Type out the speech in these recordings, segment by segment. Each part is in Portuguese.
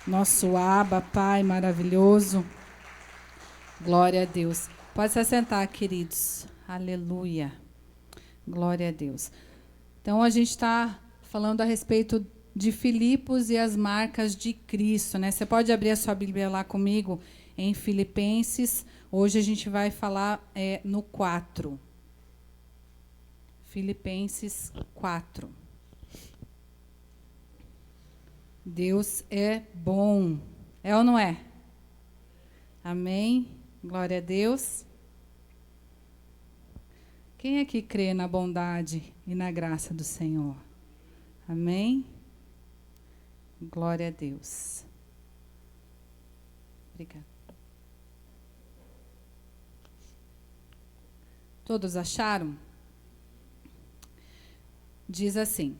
Nosso Abba, Pai maravilhoso. Glória a Deus. Pode se assentar, queridos. Aleluia. Glória a Deus. Então, a gente está falando a respeito de Filipos e as marcas de Cristo, né? Você pode abrir a sua Bíblia lá comigo em Filipenses. Hoje a gente vai falar no 4. Filipenses 4. Deus é bom. É ou não é? Amém? Glória a Deus. Quem aqui crê na bondade e na graça do Senhor? Amém? Glória a Deus. Obrigada. Todos acharam? Diz assim: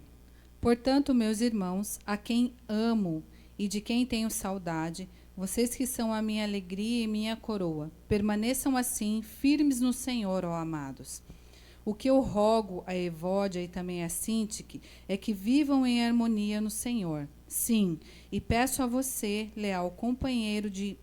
portanto, meus irmãos, a quem amo e de quem tenho saudade, vocês que são a minha alegria e minha coroa, permaneçam assim, firmes no Senhor, ó amados. O que eu rogo a Evódia e também a Sintique é que vivam em harmonia no Senhor. Sim, e peço a você, leal companheiro de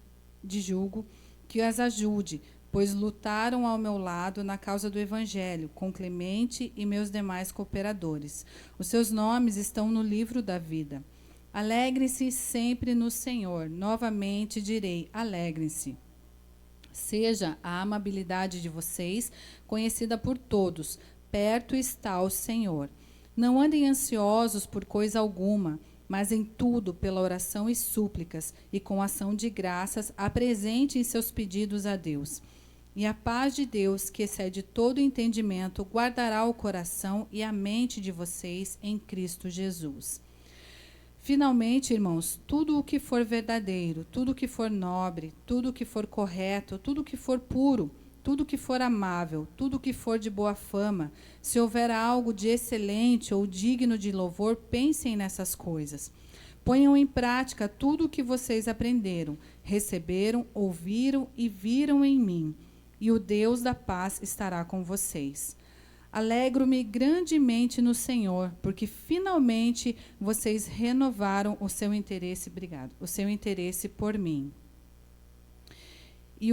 jugo, que as ajude, pois lutaram ao meu lado na causa do Evangelho, com Clemente e meus demais cooperadores. Os seus nomes estão no livro da vida. Alegrem-se sempre no Senhor. Novamente direi, alegrem-se. Seja a amabilidade de vocês conhecida por todos. Perto está o Senhor. Não andem ansiosos por coisa alguma, mas em tudo, pela oração e súplicas, e com ação de graças, apresentem seus pedidos a Deus. E a paz de Deus, que excede todo entendimento, guardará o coração e a mente de vocês em Cristo Jesus. Finalmente, irmãos, tudo o que for verdadeiro, tudo o que for nobre, tudo o que for correto, tudo o que for puro, tudo o que for amável, tudo o que for de boa fama, se houver algo de excelente ou digno de louvor, pensem nessas coisas. Ponham em prática tudo o que vocês aprenderam, receberam, ouviram e viram em mim, e o Deus da paz estará com vocês. Alegro-me grandemente no Senhor, porque finalmente vocês renovaram o seu interesse, o seu interesse por mim. E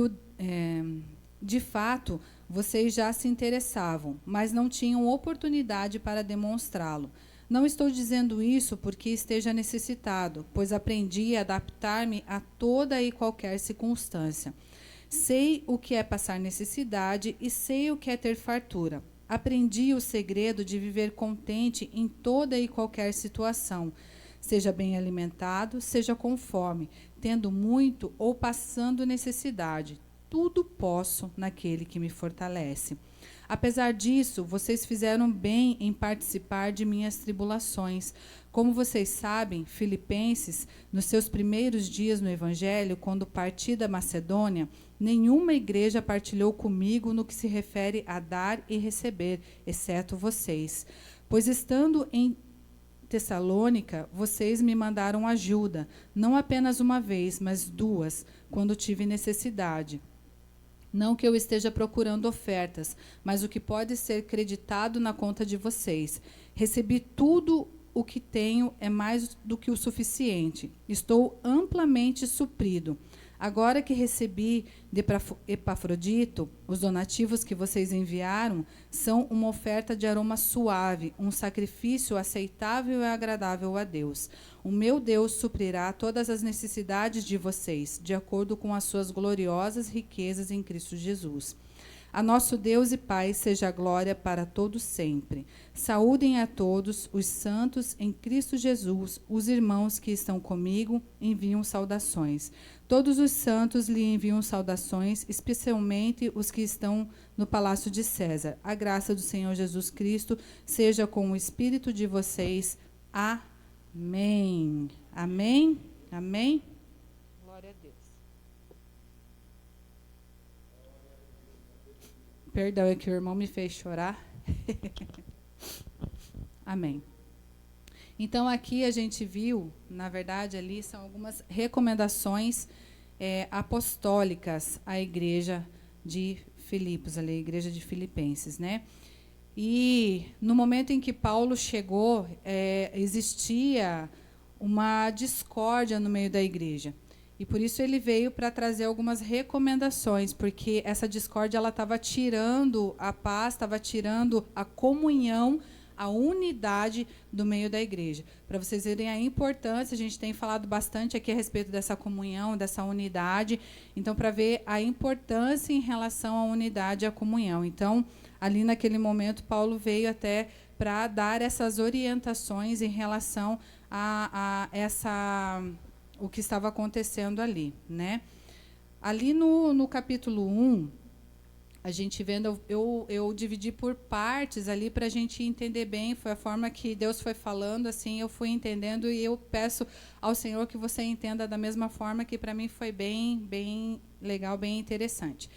de fato, vocês já se interessavam, mas não tinham oportunidade para demonstrá-lo. Não estou dizendo isso porque esteja necessitado, pois aprendi a adaptar-me a toda e qualquer circunstância. Sei o que é passar necessidade e sei o que é ter fartura. Aprendi o segredo de viver contente em toda e qualquer situação, seja bem alimentado, seja com fome, tendo muito ou passando necessidade. Tudo posso naquele que me fortalece. Apesar disso, vocês fizeram bem em participar de minhas tribulações. Como vocês sabem, Filipenses, nos seus primeiros dias no Evangelho, quando parti da Macedônia, nenhuma igreja partilhou comigo no que se refere a dar e receber, exceto vocês. Pois estando em Tessalônica, vocês me mandaram ajuda, não apenas uma vez, mas duas, quando tive necessidade. Não que eu esteja procurando ofertas, mas o que pode ser creditado na conta de vocês. Recebi tudo o que tenho, é mais do que o suficiente. Estou amplamente suprido. Agora que recebi de Epafrodito, os donativos que vocês enviaram são uma oferta de aroma suave, um sacrifício aceitável e agradável a Deus. O meu Deus suprirá todas as necessidades de vocês, de acordo com as suas gloriosas riquezas em Cristo Jesus. A nosso Deus e Pai seja a glória para todos sempre. Saúdem a todos os santos em Cristo Jesus. Os irmãos que estão comigo enviam saudações. Todos os santos lhe enviam saudações, especialmente os que estão no palácio de César. A graça do Senhor Jesus Cristo seja com o espírito de vocês. Amém. Amém? Amém? Glória a Deus. Perdão, é que o irmão me fez chorar. Amém. Então, aqui a gente viu, na verdade, ali são algumas recomendações apostólicas à igreja de Filipos, ali, a igreja de Filipenses, né? E no momento em que Paulo chegou, existia uma discórdia no meio da igreja. E por isso ele veio para trazer algumas recomendações, porque essa discórdia ela estava tirando a paz, estava tirando a comunhão, a unidade do meio da igreja. Para vocês verem a importância, a gente tem falado bastante aqui a respeito dessa comunhão, dessa unidade. Então, para ver a importância em relação à unidade e à comunhão. Então, ali naquele momento, Paulo veio até para dar essas orientações em relação a o que estava acontecendo ali, né? Ali no capítulo 1, a gente vendo, eu dividi por partes ali para a gente entender bem, foi a forma que Deus foi falando, assim, eu fui entendendo, e eu peço ao Senhor que você entenda da mesma forma, que para mim foi bem legal, bem interessante.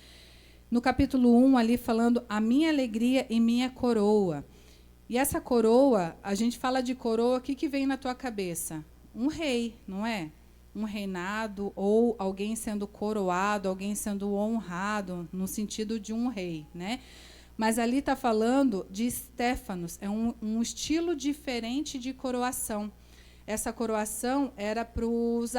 No capítulo 1, ali falando a minha alegria e minha coroa. E essa coroa, a gente fala de coroa, o que vem na tua cabeça? Um rei, não é? Um reinado, ou alguém sendo coroado, alguém sendo honrado, no sentido de um rei, né? Mas ali está falando de Stéfanos, é um estilo diferente de coroação. Essa coroação era para os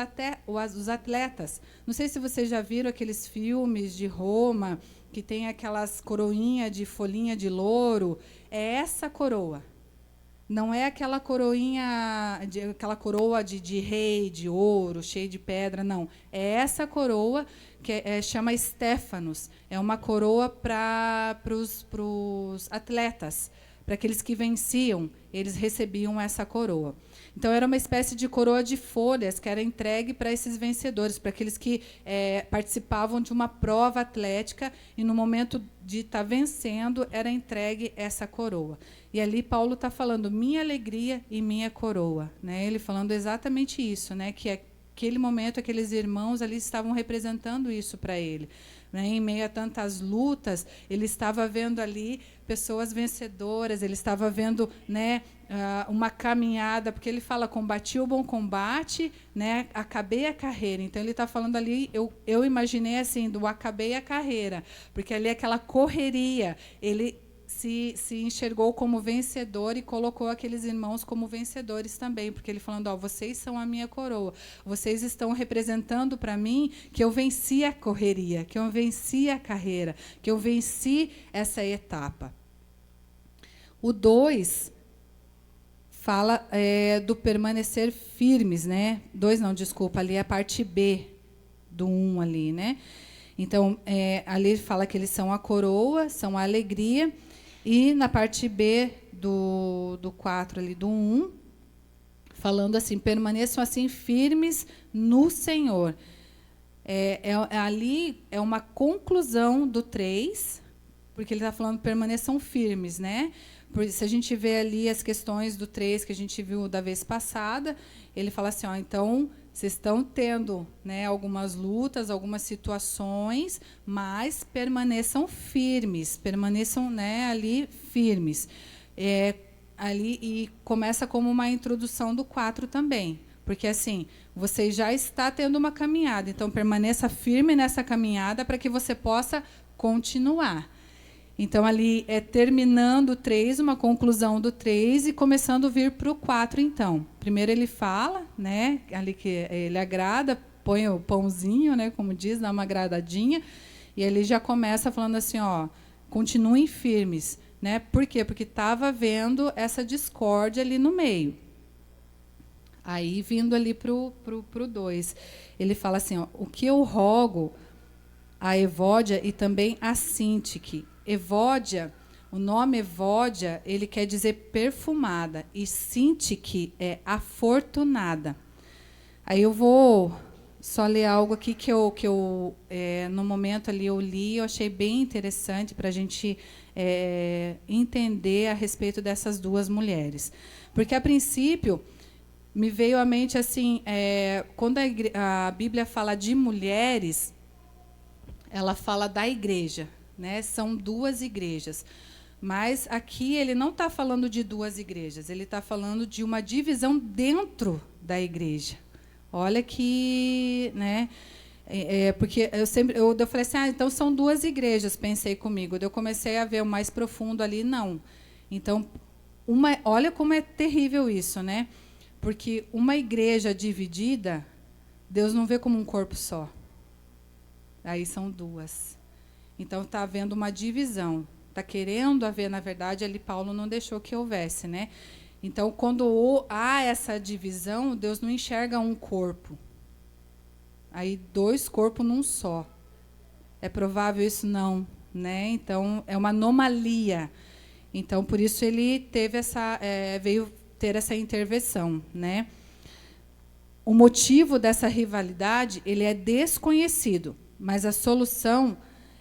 atletas. Não sei se vocês já viram aqueles filmes de Roma, que tem aquelas coroinhas de folhinha de louro. É essa coroa. Não é aquela coroinha, aquela coroa de rei, de ouro, cheia de pedra, não. É essa coroa que chama Stéfanos. É uma coroa para os atletas, para aqueles que venciam, eles recebiam essa coroa. Então, era uma espécie de coroa de folhas que era entregue para esses vencedores, para aqueles que participavam de uma prova atlética e, no momento de estar vencendo, era entregue essa coroa. E ali Paulo está falando minha alegria e minha coroa, né? Ele falando exatamente isso, né? Que aquele momento, aqueles irmãos ali estavam representando isso para ele. Né? Em meio a tantas lutas, ele estava vendo ali pessoas vencedoras, ele estava vendo, né, uma caminhada, porque ele fala, combati o bom combate, né, acabei a carreira. Então, ele está falando ali, eu imaginei assim, do acabei a carreira, porque ali aquela correria, ele se enxergou como vencedor e colocou aqueles irmãos como vencedores também, porque ele falando, ó, vocês são a minha coroa, vocês estão representando para mim que eu venci a correria, que eu venci a carreira, que eu venci essa etapa. O 2 fala do permanecer firmes, né? 2 não, desculpa, ali é a parte B do 1 ali, né? Então, ali fala que eles são a coroa, são a alegria. E na parte B do 4, ali, do 1, falando assim, permaneçam assim firmes no Senhor. Ali é uma conclusão do 3, porque ele está falando permaneçam firmes, né? Se a gente vê ali as questões do 3 que a gente viu da vez passada, ele fala assim, ó, então, vocês estão tendo, né, algumas lutas, algumas situações, mas permaneçam firmes, permaneçam, né, ali firmes. Ali, e começa como uma introdução do 4 também, porque assim, você já está tendo uma caminhada, então permaneça firme nessa caminhada para que você possa continuar. Então, ali terminando o 3, uma conclusão do 3 e começando a vir para o 4, então. Primeiro ele fala, né, ali que ele agrada, põe o pãozinho, né, como diz, dá uma agradadinha, e ele já começa falando assim, ó, continuem firmes. Né? Por quê? Porque estava havendo essa discórdia ali no meio. Aí, vindo ali para o 2, ele fala assim, ó, o que eu rogo a Evódia e também a Sintique. Evódia, o nome Evódia, ele quer dizer perfumada, e Sintique é afortunada. Aí eu vou só ler algo aqui que eu no momento ali eu li, eu achei bem interessante para a gente entender a respeito dessas duas mulheres. Porque, a princípio, me veio à mente assim, quando a Bíblia fala de mulheres, ela fala da igreja, né? São duas igrejas. Mas aqui ele não está falando de duas igrejas, ele está falando de uma divisão dentro da igreja. Olha que, né? Porque eu falei assim, então são duas igrejas, pensei comigo. Eu comecei a ver o mais profundo ali, não. Então, olha como é terrível isso, né? Porque uma igreja dividida, Deus não vê como um corpo só. Aí são duas. Então está havendo uma divisão. Está querendo haver, na verdade, ali Paulo não deixou que houvesse, né? Então, quando há essa divisão, Deus não enxerga um corpo. Aí, dois corpos num só. É provável isso? Não, né? Então, é uma anomalia. Então, por isso ele teve veio ter essa intervenção, né? O motivo dessa rivalidade, ele é desconhecido, mas a solução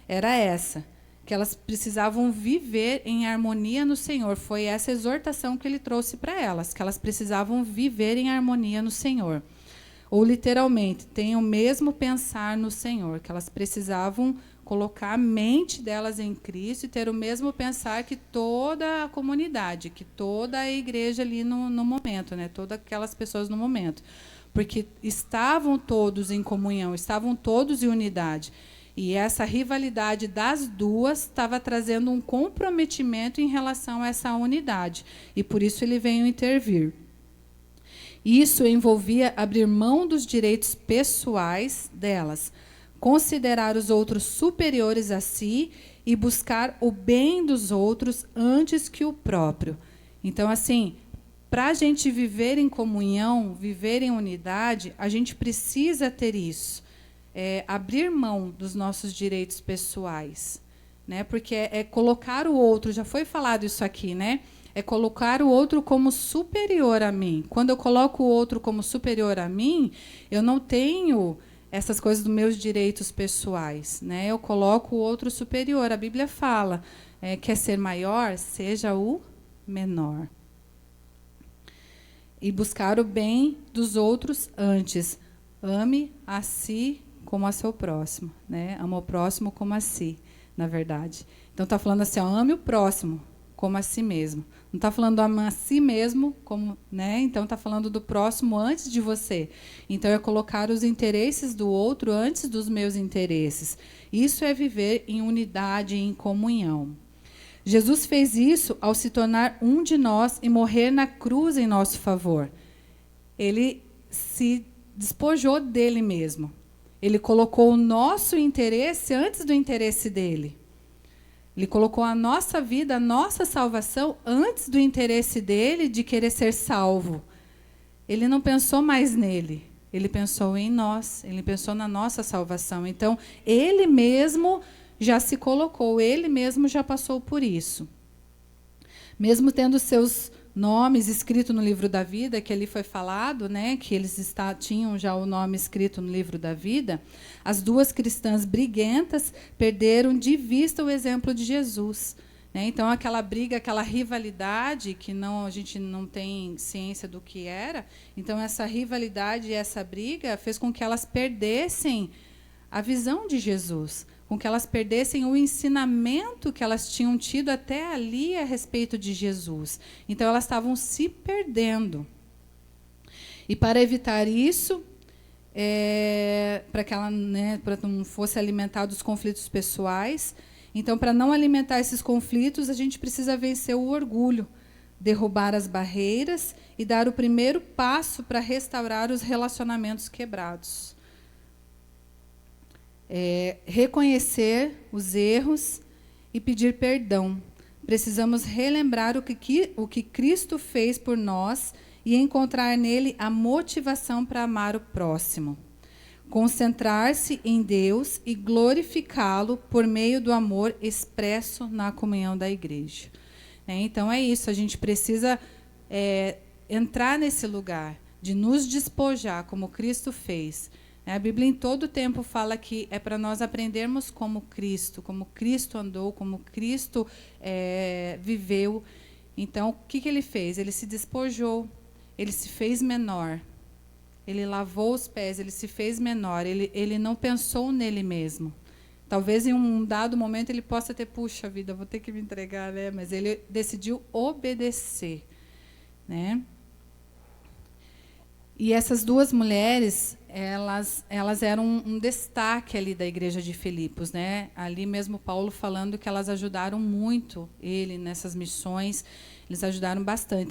era essa, que elas precisavam viver em harmonia no Senhor. Foi essa exortação que ele trouxe para elas, que elas precisavam viver em harmonia no Senhor. Ou, literalmente, tenham o mesmo pensar no Senhor, que elas precisavam colocar a mente delas em Cristo e ter o mesmo pensar que toda a comunidade, que toda a igreja ali no momento, né? Todas aquelas pessoas no momento. Porque estavam todos em comunhão, estavam todos em unidade. E essa rivalidade das duas estava trazendo um comprometimento em relação a essa unidade. E por isso ele veio intervir. Isso envolvia abrir mão dos direitos pessoais delas, considerar os outros superiores a si e buscar o bem dos outros antes que o próprio. Então, assim, para a gente viver em comunhão, viver em unidade, a gente precisa ter isso. Abrir mão dos nossos direitos pessoais, né? Porque é colocar o outro, já foi falado isso aqui, né? É colocar o outro como superior a mim. Quando eu coloco o outro como superior a mim, eu não tenho essas coisas dos meus direitos pessoais, né? Eu coloco o outro superior. A Bíblia fala, quer ser maior, seja o menor. E buscar o bem dos outros antes. Ame a si como a seu próximo, né? Ama o próximo como a si, na verdade. Então está falando assim, ame o próximo como a si mesmo. Não está falando amar a si mesmo, como, né? Então está falando do próximo antes de você. Então é colocar os interesses do outro antes dos meus interesses. Isso é viver em unidade, em comunhão. Jesus fez isso ao se tornar um de nós e morrer na cruz em nosso favor. Ele se despojou dele mesmo. Ele colocou o nosso interesse antes do interesse dele. Ele colocou a nossa vida, a nossa salvação, antes do interesse dele de querer ser salvo. Ele não pensou mais nele. Ele pensou em nós. Ele pensou na nossa salvação. Então, ele mesmo já se colocou. Ele mesmo já passou por isso. Mesmo tendo seus nomes escritos no livro da vida, que ali foi falado, né, que eles tinham já o nome escrito no livro da vida, as duas cristãs briguentas perderam de vista o exemplo de Jesus. Né? Então, aquela briga, aquela rivalidade, que a gente não tem ciência do que era, então essa rivalidade e essa briga fez com que elas perdessem a visão de Jesus, com que elas perdessem o ensinamento que elas tinham tido até ali a respeito de Jesus. Então, elas estavam se perdendo. E para evitar isso, para que ela, né, para não fosse alimentar dos conflitos pessoais, então, para não alimentar esses conflitos, a gente precisa vencer o orgulho, derrubar as barreiras e dar o primeiro passo para restaurar os relacionamentos quebrados. Reconhecer os erros e pedir perdão. Precisamos relembrar o que Cristo fez por nós e encontrar nele a motivação para amar o próximo. Concentrar-se em Deus e glorificá-lo por meio do amor expresso na comunhão da igreja. Então é isso, a gente precisa entrar nesse lugar de nos despojar, como Cristo fez. A Bíblia em todo tempo fala que é para nós aprendermos como Cristo andou, como Cristo viveu. Então, o que ele fez? Ele se despojou, ele se fez menor, ele lavou os pés, ele se fez menor, ele não pensou nele mesmo. Talvez em um dado momento ele possa ter, puxa vida, vou ter que me entregar, né? Mas ele decidiu obedecer. Né? E essas duas mulheres, elas eram um destaque ali da igreja de Filipos, né? Ali mesmo Paulo falando que elas ajudaram muito ele nessas missões,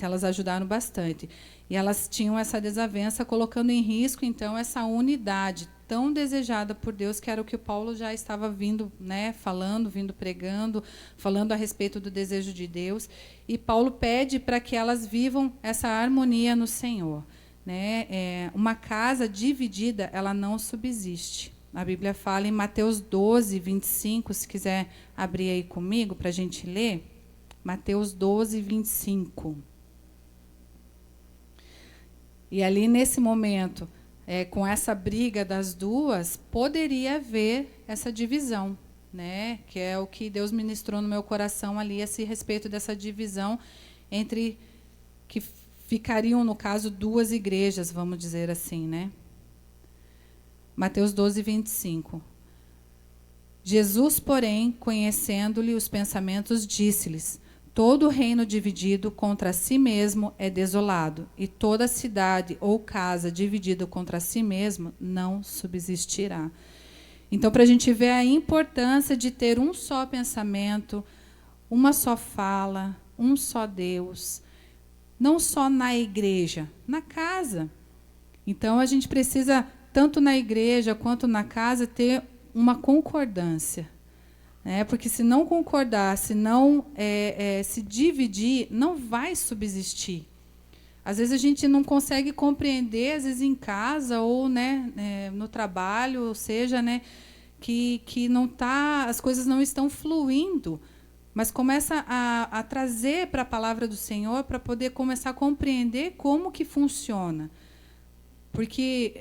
elas ajudaram bastante. E elas tinham essa desavença, colocando em risco, então, essa unidade tão desejada por Deus, que era o que o Paulo já estava vindo, né, falando, vindo pregando, falando a respeito do desejo de Deus. E Paulo pede para que elas vivam essa harmonia no Senhor. Né? Uma casa dividida, ela não subsiste. A Bíblia fala em Mateus 12, 25, se quiser abrir aí comigo para a gente ler. Mateus 12, 25. E ali, nesse momento, com essa briga das duas, poderia haver essa divisão, né? Que é o que Deus ministrou no meu coração ali, esse respeito dessa divisão entre, que ficariam, no caso, duas igrejas, vamos dizer assim, né? Mateus 12, 25. Jesus, porém, conhecendo-lhe os pensamentos, disse-lhes: todo reino dividido contra si mesmo é desolado, e toda cidade ou casa dividida contra si mesmo não subsistirá. Então, para a gente ver a importância de ter um só pensamento, uma só fala, um só Deus, não só na igreja, na casa. Então, a gente precisa, tanto na igreja quanto na casa, ter uma concordância. Porque se não concordar, se não se dividir, não vai subsistir. Às vezes a gente não consegue compreender, às vezes em casa ou, né, no trabalho, ou seja, né, que não tá, as coisas não estão fluindo, mas começa a trazer para a palavra do Senhor para poder começar a compreender como que funciona. Porque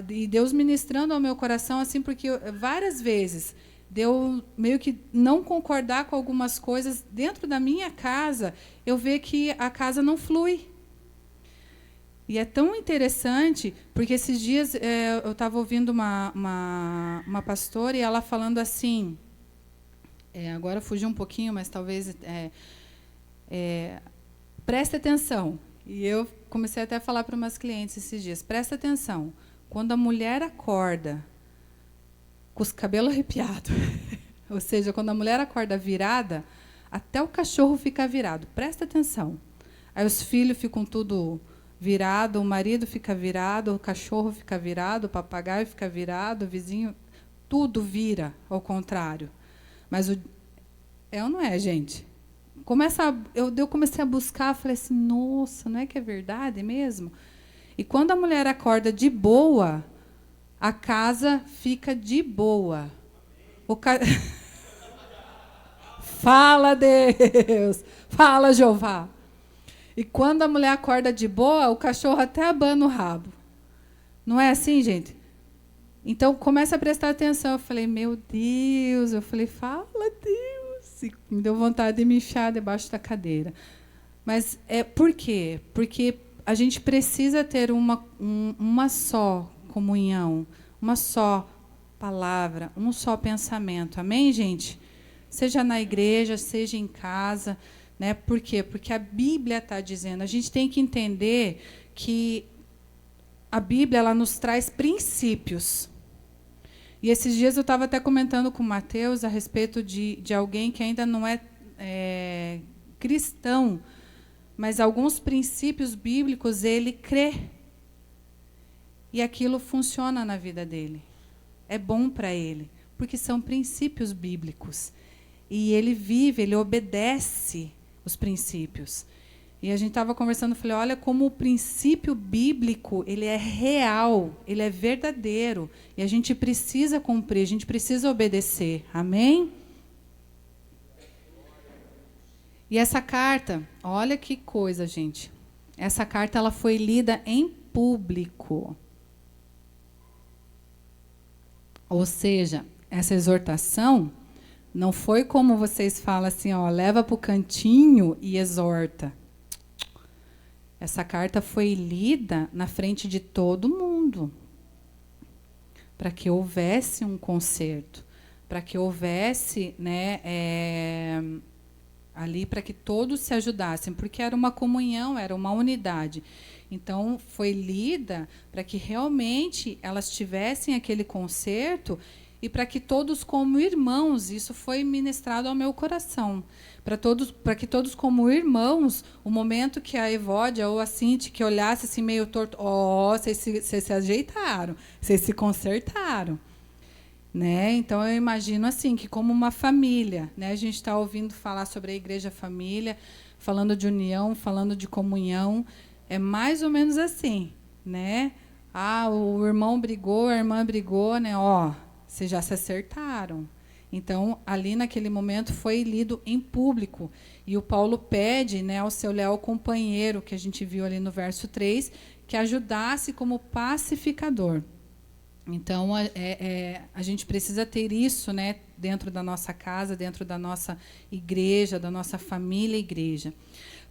e Deus ministrando ao meu coração, assim, porque várias vezes deu meio que não concordar com algumas coisas dentro da minha casa, eu ver que a casa não flui. E é tão interessante, porque esses dias eu estava ouvindo uma pastora e ela falando assim, agora fugiu um pouquinho, mas talvez preste atenção. E eu comecei até a falar para umas clientes esses dias, presta atenção, quando a mulher acorda com os cabelos arrepiados, ou seja, quando a mulher acorda virada, até o cachorro fica virado, presta atenção. Aí os filhos ficam tudo virado, o marido fica virado, o cachorro fica virado, o papagaio fica virado, o vizinho, tudo vira ao contrário. Mas é ou não é, gente? Eu comecei a buscar, falei assim, nossa, não é que é verdade mesmo? E quando a mulher acorda de boa, a casa fica de boa. Fala, Deus! Fala, Jeová! E quando a mulher acorda de boa, o cachorro até abana o rabo. Não é assim, gente? Então, começa a prestar atenção. Eu falei, meu Deus! Eu falei, fala, Deus! E me deu vontade de me enfiar debaixo da cadeira. Mas por quê? Porque a gente precisa ter uma só comunhão, uma só palavra, um só pensamento. Amém, gente? Seja na igreja, seja em casa. Né? Por quê? Porque a Bíblia está dizendo. A gente tem que entender que a Bíblia ela nos traz princípios. E esses dias eu estava até comentando com o Mateus a respeito de alguém que ainda não é cristão, mas alguns princípios bíblicos ele crê. E aquilo funciona na vida dele. É bom para ele, porque são princípios bíblicos. E ele vive, ele obedece os princípios. E a gente estava conversando, falei, olha como o princípio bíblico, ele é real, ele é verdadeiro. E a gente precisa cumprir, a gente precisa obedecer. Amém? E essa carta, olha que coisa, gente. Essa carta ela foi lida em público. Ou seja, essa exortação não foi como vocês falam assim, ó, leva para o cantinho e exorta. Essa carta foi lida na frente de todo mundo, para que houvesse um conserto, para que houvesse, né, ali para que todos se ajudassem, porque era uma comunhão, era uma unidade. Então, foi lida para que realmente elas tivessem aquele conserto e para que todos como irmãos, isso foi ministrado ao meu coração, para que todos como irmãos, o momento que a Evódia ou a Cinti que olhasse assim meio torto, vocês se ajeitaram, vocês se consertaram. Né? Então, eu imagino assim, que como uma família, né? A gente está ouvindo falar sobre a igreja família, falando de união, falando de comunhão, é mais ou menos assim, né? O irmão brigou, a irmã brigou, né? Vocês já se acertaram. Então, ali naquele momento foi lido em público. E o Paulo pede, né, ao seu leal companheiro, que a gente viu ali no verso 3, que ajudasse como pacificador. Então, a gente precisa ter isso, né, dentro da nossa casa, dentro da nossa igreja, da nossa família igreja.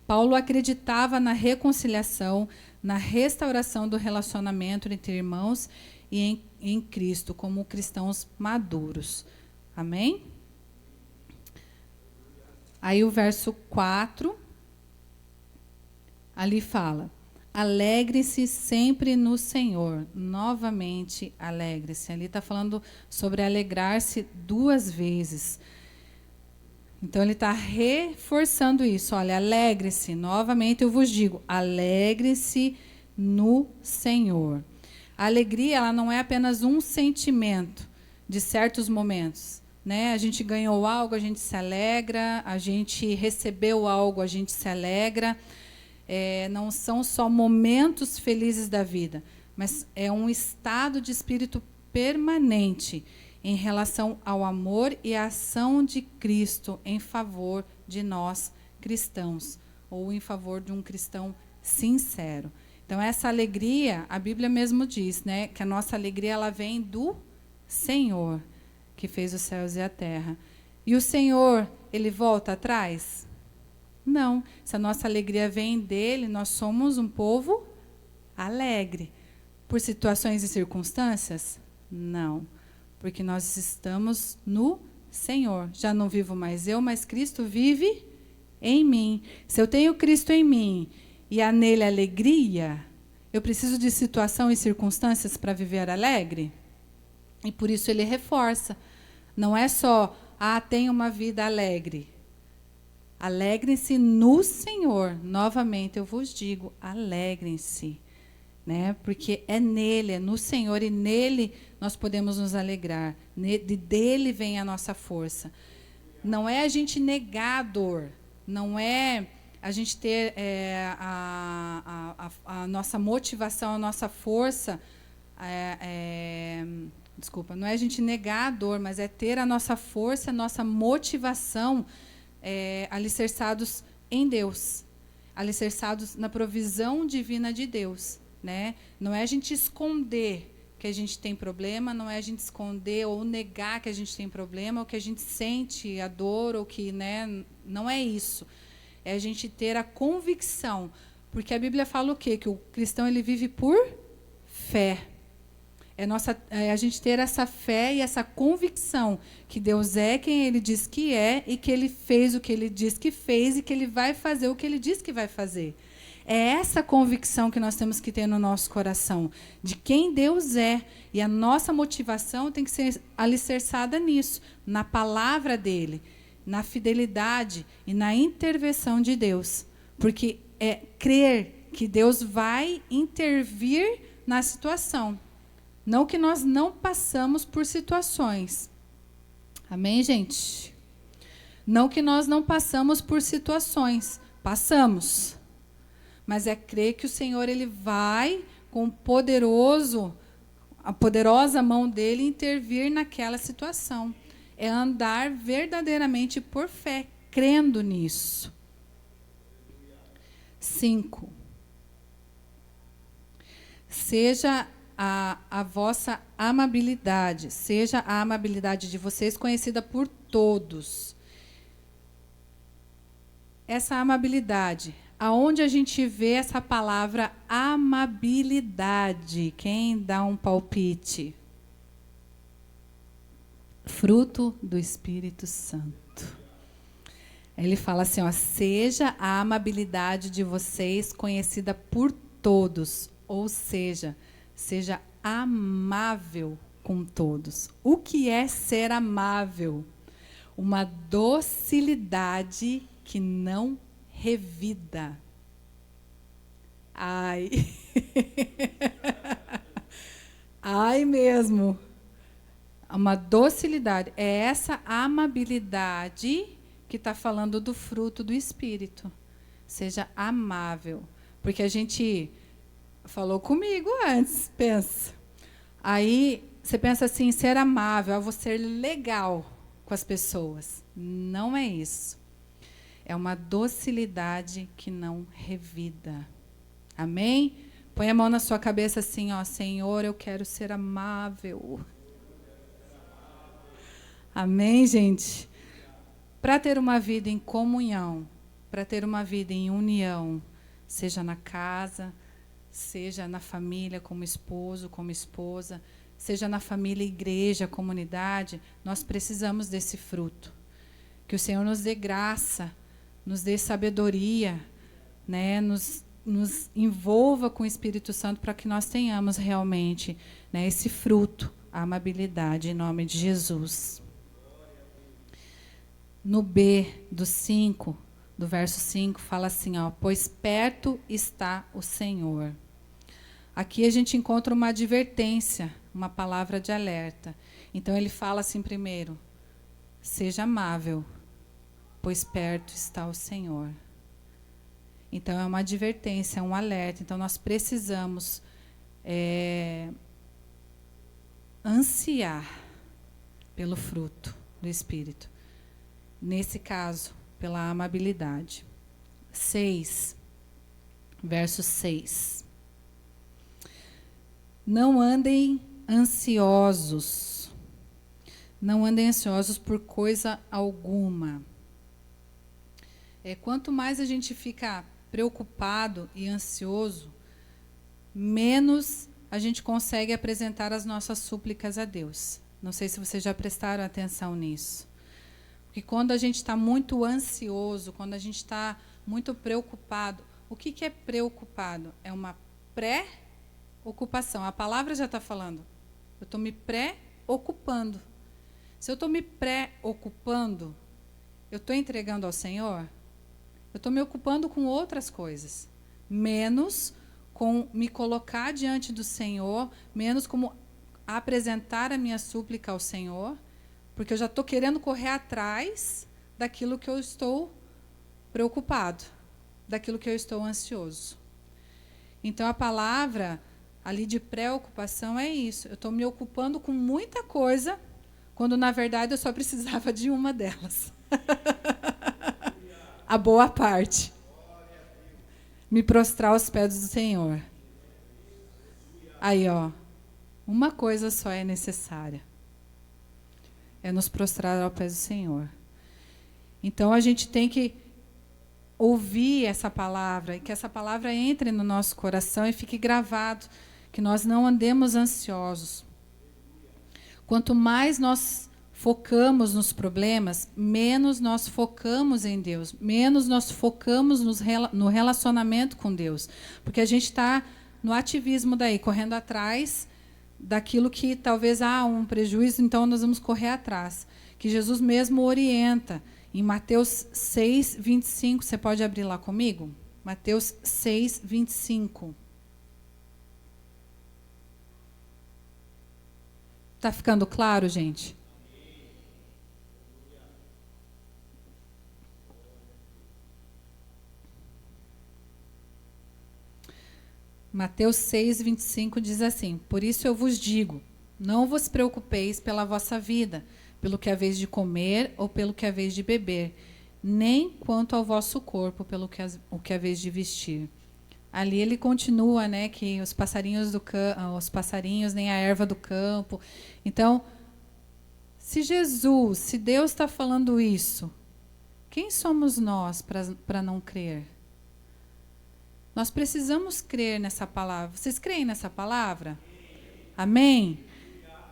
Paulo acreditava na reconciliação, na restauração do relacionamento entre irmãos e em Cristo, como cristãos maduros. Amém? Aí o verso 4, ali fala: alegre-se sempre no Senhor. Novamente, alegre-se. Ali está falando sobre alegrar-se 2 vezes. Então, ele está reforçando isso. Olha, alegre-se. Novamente, eu vos digo, alegre-se no Senhor. A alegria, ela não é apenas um sentimento de certos momentos. Né? A gente ganhou algo, a gente se alegra. A gente recebeu algo, a gente se alegra. Não são só momentos felizes da vida, mas é um estado de espírito permanente em relação ao amor e à ação de Cristo em favor de nós cristãos, ou em favor de um cristão sincero. Então, essa alegria, a Bíblia mesmo diz, né, que a nossa alegria ela vem do Senhor, que fez os céus e a terra. E o Senhor, ele volta atrás? Não, se a nossa alegria vem dele, nós somos um povo alegre. Por situações e circunstâncias? Não, porque nós estamos no Senhor. Já não vivo mais eu, mas Cristo vive em mim. Se eu tenho Cristo em mim e há nele alegria, eu preciso de situação e circunstâncias para viver alegre? E por isso ele reforça. Não é só, tenha uma vida alegre. Alegrem-se no Senhor. Novamente eu vos digo, alegrem-se, né? Porque é nele, é no Senhor, e nele nós podemos nos alegrar. Dele vem a nossa força. Não é a gente negar a dor, não é a gente ter a nossa motivação, a nossa força. Desculpa, não é a gente negar a dor, mas é ter a nossa força, a nossa motivação alicerçados em Deus, alicerçados na provisão divina de Deus, né? Não é a gente esconder que a gente tem problema, não é a gente esconder ou negar que a gente tem problema, ou que a gente sente a dor, ou que, né? Não é isso. É a gente ter a convicção, porque a Bíblia fala o quê? Que o cristão ele vive por fé. É a gente ter essa fé e essa convicção que Deus é quem Ele diz que é e que Ele fez o que Ele diz que fez e que Ele vai fazer o que Ele diz que vai fazer. É essa convicção que nós temos que ter no nosso coração, de quem Deus é. E a nossa motivação tem que ser alicerçada nisso, na palavra dEle, na fidelidade e na intervenção de Deus. Porque é crer que Deus vai intervir na situação. Não que nós não passamos por situações. Amém, gente? Não que nós não passamos por situações. Passamos. Mas é crer que o Senhor ele vai, com a poderosa mão dele, intervir naquela situação. É andar verdadeiramente por fé, crendo nisso. 5. Seja a vossa amabilidade, seja a amabilidade de vocês conhecida por todos. Essa amabilidade, aonde a gente vê essa palavra amabilidade? Quem dá um palpite? Fruto do Espírito Santo. Ele fala assim, seja a amabilidade de vocês conhecida por todos, ou seja, seja amável com todos. O que é ser amável? Uma docilidade que não revida. Ai. Ai mesmo. Uma docilidade. É essa amabilidade que está falando do fruto do Espírito. Seja amável. Porque a gente falou comigo antes, pensa. Aí você pensa assim, ser amável, eu vou ser legal com as pessoas. Não é isso. É uma docilidade que não revida. Amém? Põe a mão na sua cabeça assim, ó, Senhor, eu quero ser amável. Amém, gente? Para ter uma vida em comunhão, para ter uma vida em união, seja na casa, seja na família, como esposo, como esposa, seja na família, igreja, comunidade, nós precisamos desse fruto. Que o Senhor nos dê graça, nos dê sabedoria, né, nos envolva com o Espírito Santo para que nós tenhamos realmente, né, esse fruto, a amabilidade, em nome de Jesus. No B do 5, do verso 5, fala assim, ó, pois perto está o Senhor. Aqui a gente encontra uma advertência, uma palavra de alerta. Então ele fala assim primeiro, seja amável, pois perto está o Senhor. Então é uma advertência, é um alerta. Então nós precisamos ansiar pelo fruto do Espírito. Nesse caso, pela amabilidade. 6, verso 6. Não andem ansiosos. Não andem ansiosos por coisa alguma. Quanto mais a gente fica preocupado e ansioso, menos a gente consegue apresentar as nossas súplicas a Deus. Não sei se vocês já prestaram atenção nisso. Porque quando a gente está muito ansioso, quando a gente está muito preocupado, o que é preocupado? É uma pré-ocupação. A palavra já está falando. Eu estou me pré-ocupando. Se eu estou me pré-ocupando, eu estou entregando ao Senhor? Eu estou me ocupando com outras coisas. Menos com me colocar diante do Senhor, menos como apresentar a minha súplica ao Senhor, porque eu já estou querendo correr atrás daquilo que eu estou preocupado, daquilo que eu estou ansioso. Então, a palavra ali de preocupação é isso. Eu estou me ocupando com muita coisa, quando, na verdade, eu só precisava de uma delas. A boa parte. Me prostrar aos pés do Senhor. Aí, ó. Uma coisa só é necessária. É nos prostrar aos pés do Senhor. Então, a gente tem que ouvir essa palavra, e que essa palavra entre no nosso coração e fique gravado, que nós não andemos ansiosos. Quanto mais nós focamos nos problemas, menos nós focamos em Deus, menos nós focamos no relacionamento com Deus. Porque a gente está no ativismo daí, correndo atrás daquilo que talvez há um prejuízo, então nós vamos correr atrás. Que Jesus mesmo orienta. Em Mateus 6, 25, você pode abrir lá comigo? Mateus 6, 25. Está ficando claro, gente? Mateus 6, 25 diz assim, por isso eu vos digo, não vos preocupeis pela vossa vida, pelo que haveis de comer ou pelo que haveis de beber, nem quanto ao vosso corpo, pelo que haveis de vestir. Ali ele continua, né, que os passarinhos os passarinhos, nem a erva do campo. Então, se Deus está falando isso, quem somos nós para não crer? Nós precisamos crer nessa palavra. Vocês creem nessa palavra? Amém?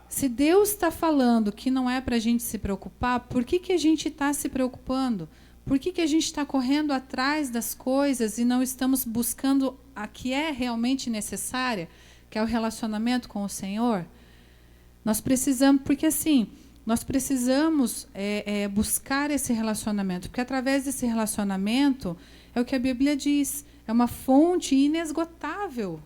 Se Deus está falando que não é para a gente se preocupar, por que a gente está se preocupando? Por que a gente está correndo atrás das coisas e não estamos buscando a que é realmente necessária, que é o relacionamento com o Senhor? Nós precisamos, porque assim, nós precisamos buscar esse relacionamento, porque através desse relacionamento, é o que a Bíblia diz, é uma fonte inesgotável.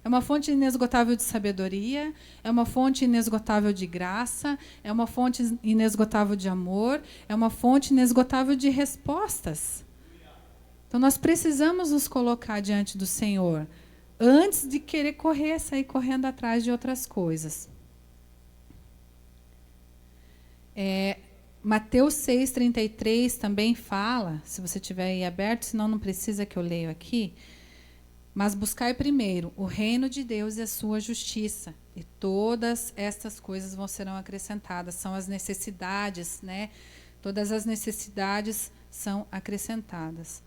É uma fonte inesgotável de sabedoria, é uma fonte inesgotável de graça, é uma fonte inesgotável de amor, é uma fonte inesgotável de respostas. Então, nós precisamos nos colocar diante do Senhor antes de querer sair correndo atrás de outras coisas. Mateus 6,33 também fala, se você tiver aí aberto, senão não precisa que eu leia aqui, mas buscai primeiro o reino de Deus e a sua justiça, e todas estas coisas serão acrescentadas. São as necessidades, né? Todas as necessidades são acrescentadas.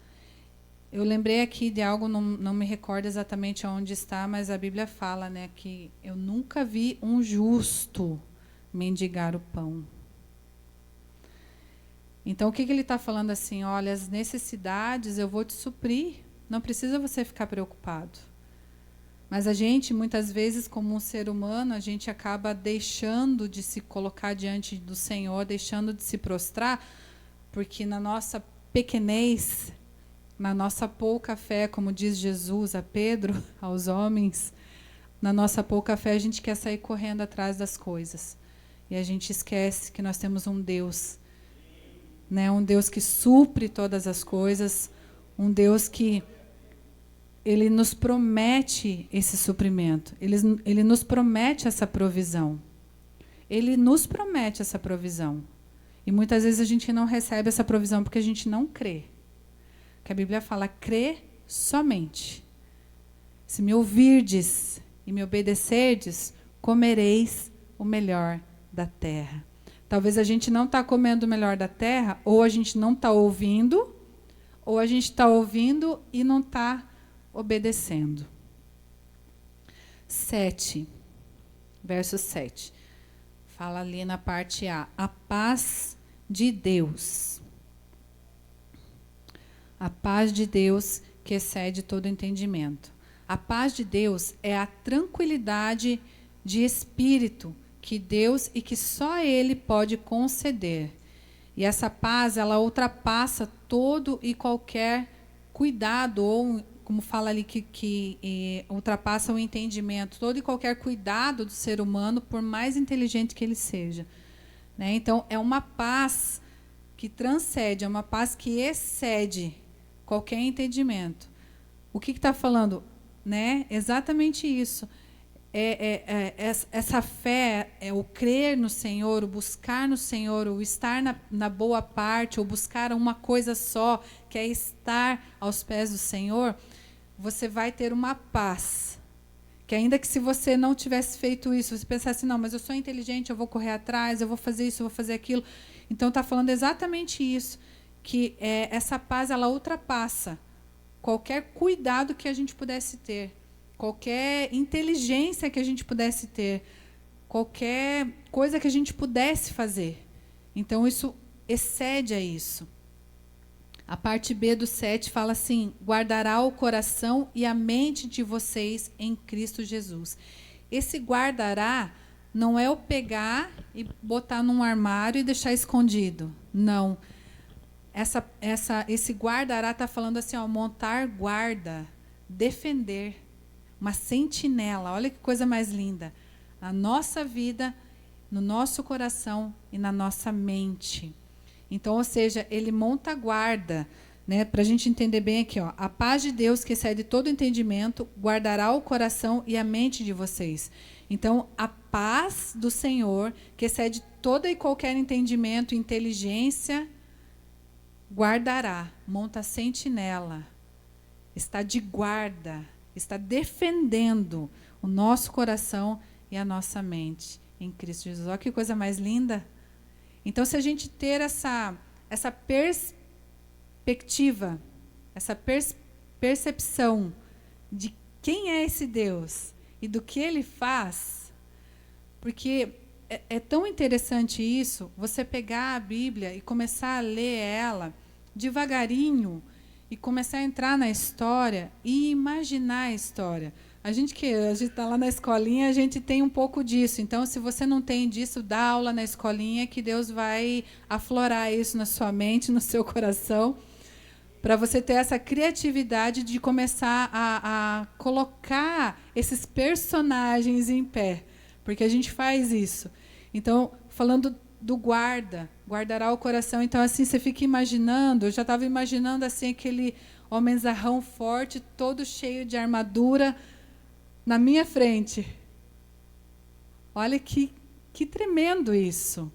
Eu lembrei aqui de algo, não me recordo exatamente onde está, mas a Bíblia fala, né, que eu nunca vi um justo mendigar o pão. Então, o que ele está falando assim? Olha, as necessidades eu vou te suprir. Não precisa você ficar preocupado. Mas a gente, muitas vezes, como um ser humano, a gente acaba deixando de se colocar diante do Senhor, deixando de se prostrar, porque na nossa pequenez, na nossa pouca fé, como diz Jesus a Pedro, aos homens, na nossa pouca fé a gente quer sair correndo atrás das coisas. E a gente esquece que nós temos um Deus, né, um Deus que supre todas as coisas, um Deus que Ele nos promete esse suprimento, Ele nos promete essa provisão. Ele nos promete essa provisão. E muitas vezes a gente não recebe essa provisão porque a gente não crê. Que a Bíblia fala, crê somente. Se me ouvirdes e me obedecerdes, comereis o melhor da terra. Talvez a gente não está comendo o melhor da terra, ou a gente não está ouvindo, ou a gente está ouvindo e não está obedecendo. 7, verso 7. Fala ali na parte A. A paz de Deus. A paz de Deus que excede todo entendimento. A paz de Deus é a tranquilidade de espírito que Deus e que só Ele pode conceder. E essa paz, ela ultrapassa todo e qualquer cuidado, ou como fala ali que ultrapassa o entendimento, todo e qualquer cuidado do ser humano, por mais inteligente que ele seja. Né? Então, é uma paz que transcende, é uma paz que excede qualquer entendimento. O que está falando? Né? Exatamente isso. Essa fé, o crer no Senhor, o buscar no Senhor, o estar na boa parte, ou buscar uma coisa só, que é estar aos pés do Senhor, você vai ter uma paz. Que ainda que se você não tivesse feito isso, você pensasse, não, mas eu sou inteligente, eu vou correr atrás, eu vou fazer isso, eu vou fazer aquilo. Então, está falando exatamente isso, que essa paz, ela ultrapassa qualquer cuidado que a gente pudesse ter, qualquer inteligência que a gente pudesse ter, qualquer coisa que a gente pudesse fazer. Então, isso excede a isso. A parte B do 7 fala assim, guardará o coração e a mente de vocês em Cristo Jesus. Esse guardará não é o pegar e botar num armário e deixar escondido. Não. Esse guardará está falando assim, ó, montar guarda, defender. Uma sentinela, olha que coisa mais linda. Na nossa vida, no nosso coração e na nossa mente. Então, ou seja, ele monta guarda, né, para a gente entender bem aqui, ó, a paz de Deus que excede todo entendimento guardará o coração e a mente de vocês. Então, a paz do Senhor que excede todo e qualquer entendimento, inteligência, guardará, monta sentinela, está de guarda, está defendendo o nosso coração e a nossa mente em Cristo Jesus. Olha que coisa mais linda. Então, se a gente ter essa perspectiva, essa percepção de quem é esse Deus e do que Ele faz, porque é tão interessante isso, você pegar a Bíblia e começar a ler ela devagarinho, e começar a entrar na história e imaginar a história. A gente está lá na escolinha, a gente tem um pouco disso. Então, se você não tem disso, dá aula na escolinha, que Deus vai aflorar isso na sua mente, no seu coração, para você ter essa criatividade de começar a colocar esses personagens em pé. Porque a gente faz isso. Então, falando do guardará o coração. Então, assim, você fica imaginando, eu já estava imaginando assim aquele homenzarrão forte, todo cheio de armadura, na minha frente. Olha que tremendo isso.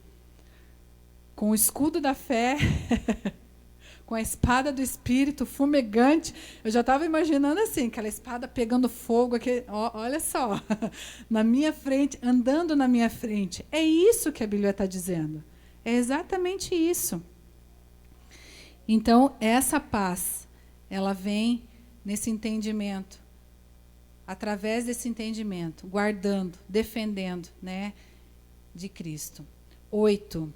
Com o escudo da fé, com a espada do Espírito fumegante. Eu já estava imaginando assim, aquela espada pegando fogo, olha só, na minha frente, andando na minha frente. É isso que a Bíblia está dizendo. É exatamente isso. Então, essa paz, ela vem nesse entendimento. Através desse entendimento, guardando, defendendo, né, de Cristo. 8.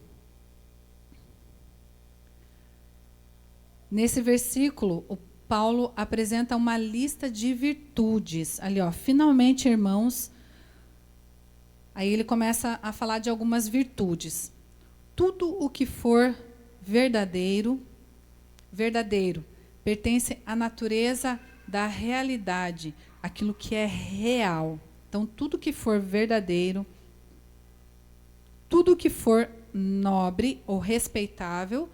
Nesse versículo, o Paulo apresenta uma lista de virtudes. Ali, ó, finalmente, irmãos, aí ele começa a falar de algumas virtudes. Tudo o que for verdadeiro, pertence à natureza da realidade, aquilo que é real. Então, tudo que for verdadeiro, tudo que for nobre ou respeitável,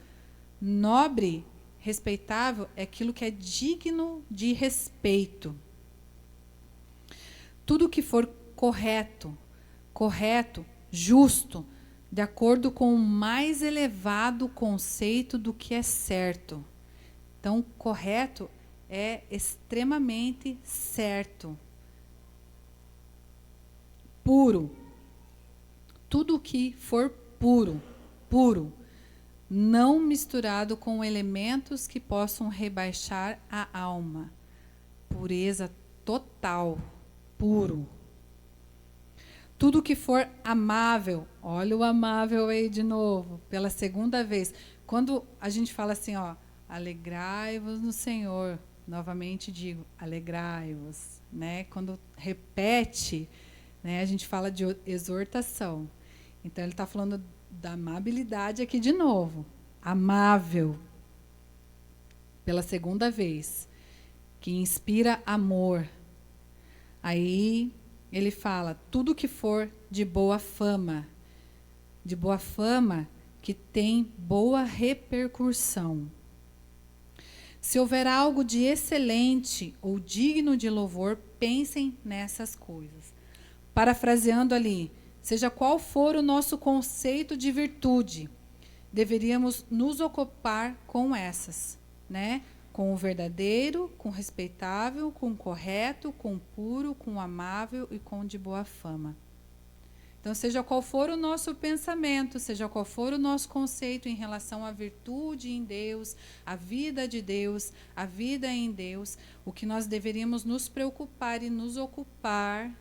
nobre, respeitável é aquilo que é digno de respeito. Tudo que for correto, justo, de acordo com o mais elevado conceito do que é certo. Então, correto é extremamente certo. Puro. Tudo que for puro, não misturado com elementos que possam rebaixar a alma. Pureza total, puro. Tudo que for amável, olha o amável aí de novo, pela segunda vez. Quando a gente fala assim, ó, alegrai-vos no Senhor, novamente digo, alegrai-vos, né? Quando repete, né, a gente fala de exortação. Então ele está falando da amabilidade aqui de novo, amável, pela segunda vez, que inspira amor. Aí ele fala, tudo que for de boa fama que tem boa repercussão. Se houver algo de excelente ou digno de louvor, pensem nessas coisas. Parafraseando ali, seja qual for o nosso conceito de virtude, deveríamos nos ocupar com essas, né? Com o verdadeiro, com o respeitável, com o correto, com o puro, com o amável e com o de boa fama. Então, seja qual for o nosso pensamento, seja qual for o nosso conceito em relação à virtude em Deus, à vida de Deus, à vida em Deus, o que nós deveríamos nos preocupar e nos ocupar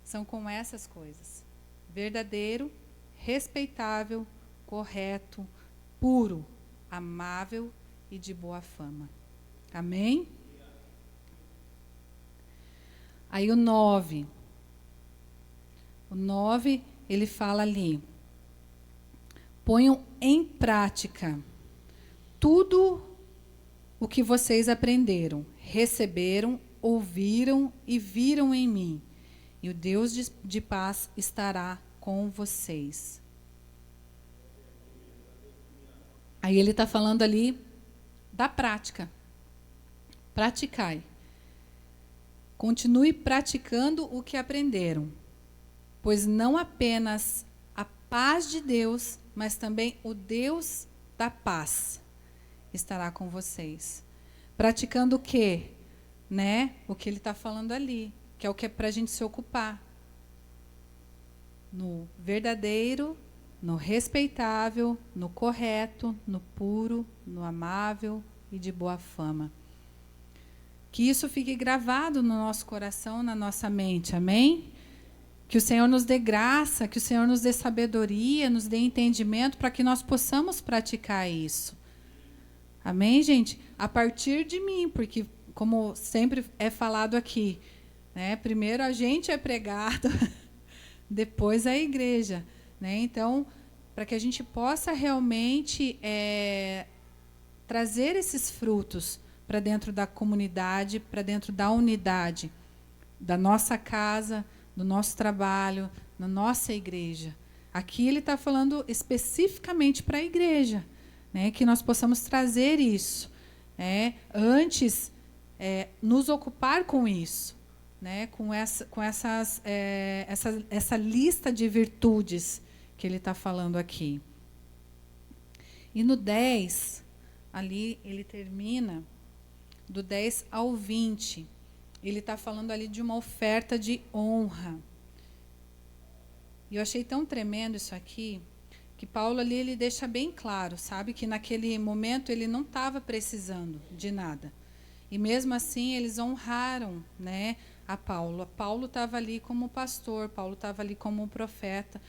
são com essas coisas. Verdadeiro, respeitável, correto, puro, amável e de boa fama. Amém? Aí o 9. O 9, ele fala ali, ponham em prática tudo o que vocês aprenderam, receberam, ouviram e viram em mim, e o Deus de paz estará com vocês. Aí ele está falando ali da prática. Praticai. Continue praticando o que aprenderam. Pois não apenas a paz de Deus, mas também o Deus da paz estará com vocês. Praticando o quê? Né? O que ele está falando ali, que é o que é para a gente se ocupar. No verdadeiro, no respeitável, no correto, no puro, no amável e de boa fama. Que isso fique gravado no nosso coração, na nossa mente, amém? Que o Senhor nos dê graça, que o Senhor nos dê sabedoria, nos dê entendimento para que nós possamos praticar isso. Amém, gente? A partir de mim, porque, como sempre é falado aqui, né? Primeiro a gente é pregado, depois a igreja, né? Então, para que a gente possa realmente trazer esses frutos para dentro da comunidade, para dentro da unidade, da nossa casa, do nosso trabalho, na nossa igreja. Aqui ele está falando especificamente para a igreja, né? Que nós possamos trazer isso, antes nos ocupar com isso, né? Com essa lista de virtudes que ele está falando aqui. E no 10, ali ele termina, do 10 ao 20, ele está falando ali de uma oferta de honra. E eu achei tão tremendo isso aqui, que Paulo ali ele deixa bem claro, sabe, que naquele momento ele não estava precisando de nada. E mesmo assim eles honraram, né, a Paulo. Paulo estava ali como pastor, Paulo estava ali como profeta.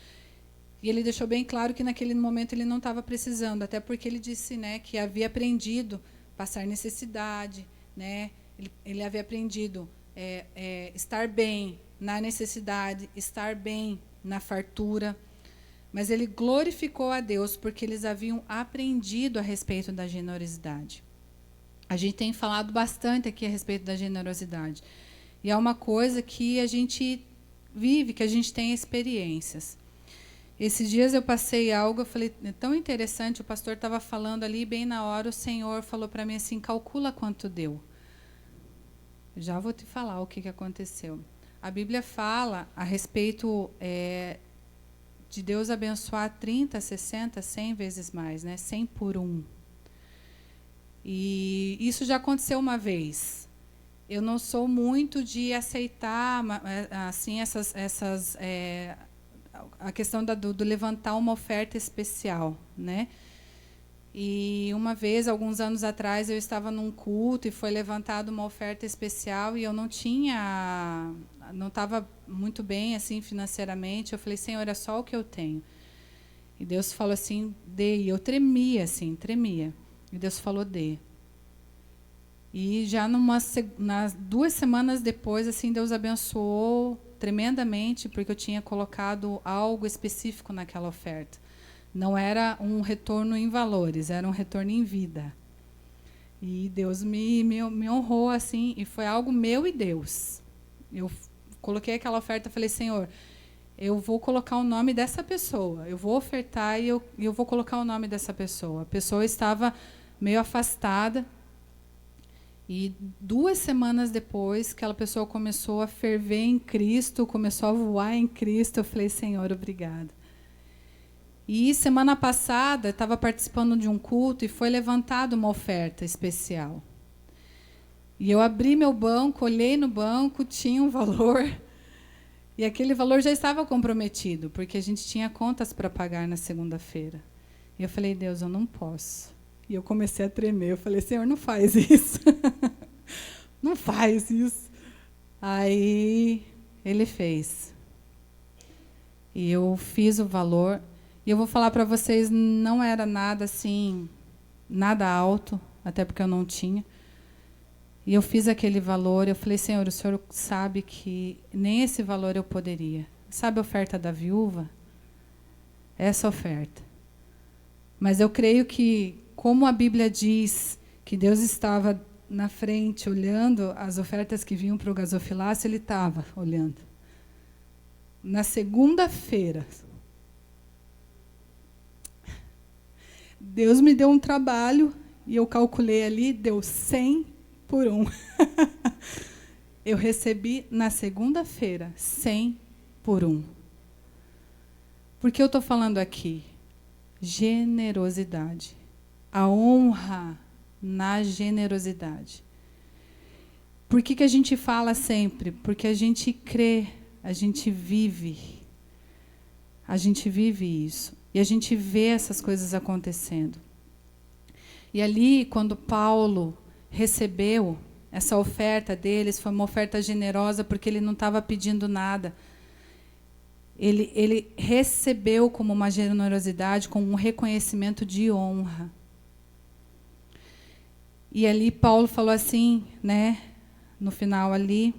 E ele deixou bem claro que naquele momento ele não estava precisando, até porque ele disse, né, que havia aprendido passar necessidade, né? Ele havia aprendido estar bem na necessidade, estar bem na fartura. Mas ele glorificou a Deus porque eles haviam aprendido a respeito da generosidade. A gente tem falado bastante aqui a respeito da generosidade. E é uma coisa que a gente vive, que a gente tem experiências. Esses dias eu passei algo, eu falei, é tão interessante, o pastor estava falando ali, bem na hora o Senhor falou para mim assim, calcula quanto deu. Já vou te falar o que aconteceu. A Bíblia fala a respeito de Deus abençoar 30, 60, 100 vezes mais, né? 100 por 1. E isso já aconteceu uma vez. Eu não sou muito de aceitar assim a questão do levantar uma oferta especial, né? E uma vez, alguns anos atrás, eu estava num culto e foi levantada uma oferta especial e eu não estava muito bem assim financeiramente. Eu falei, Senhor, é só o que eu tenho. E Deus falou assim, dê. E eu tremia. E Deus falou, dê. E já nas 2 semanas depois, assim, Deus abençoou tremendamente, porque eu tinha colocado algo específico naquela oferta. Não era um retorno em valores, era um retorno em vida. E Deus me honrou assim, e foi algo meu e Deus. Eu coloquei aquela oferta e falei, Senhor, eu vou colocar o nome dessa pessoa, eu vou ofertar e eu vou colocar o nome dessa pessoa. A pessoa estava meio afastada, e 2 semanas depois, aquela pessoa começou a ferver em Cristo, começou a voar em Cristo, eu falei, Senhor, obrigado. E semana passada, eu estava participando de um culto e foi levantada uma oferta especial. E eu abri meu banco, olhei no banco, tinha um valor, e aquele valor já estava comprometido, porque a gente tinha contas para pagar na segunda-feira. E eu falei, Deus, eu não posso. E eu comecei a tremer, eu falei, Senhor, não faz isso. Não faz isso. Aí, ele fez. E eu fiz o valor. E eu vou falar para vocês, não era nada assim, nada alto, até porque eu não tinha. E eu fiz aquele valor, eu falei, Senhor, o Senhor sabe que nem esse valor eu poderia. Sabe a oferta da viúva? Essa oferta. Mas eu creio que, como a Bíblia diz que Deus estava na frente, olhando as ofertas que vinham para o gasofilácio, ele estava olhando. Na segunda-feira, Deus me deu um trabalho, e eu calculei ali, deu 100 por 1. Eu recebi na segunda-feira 100 por 1. Por que eu estou falando aqui? Generosidade. A honra na generosidade. Por que a gente fala sempre? Porque a gente crê, a gente vive. A gente vive isso. E a gente vê essas coisas acontecendo. E ali, quando Paulo recebeu essa oferta deles, foi uma oferta generosa, porque ele não estava pedindo nada. Ele recebeu como uma generosidade, como um reconhecimento de honra. E ali Paulo falou assim, né, no final ali,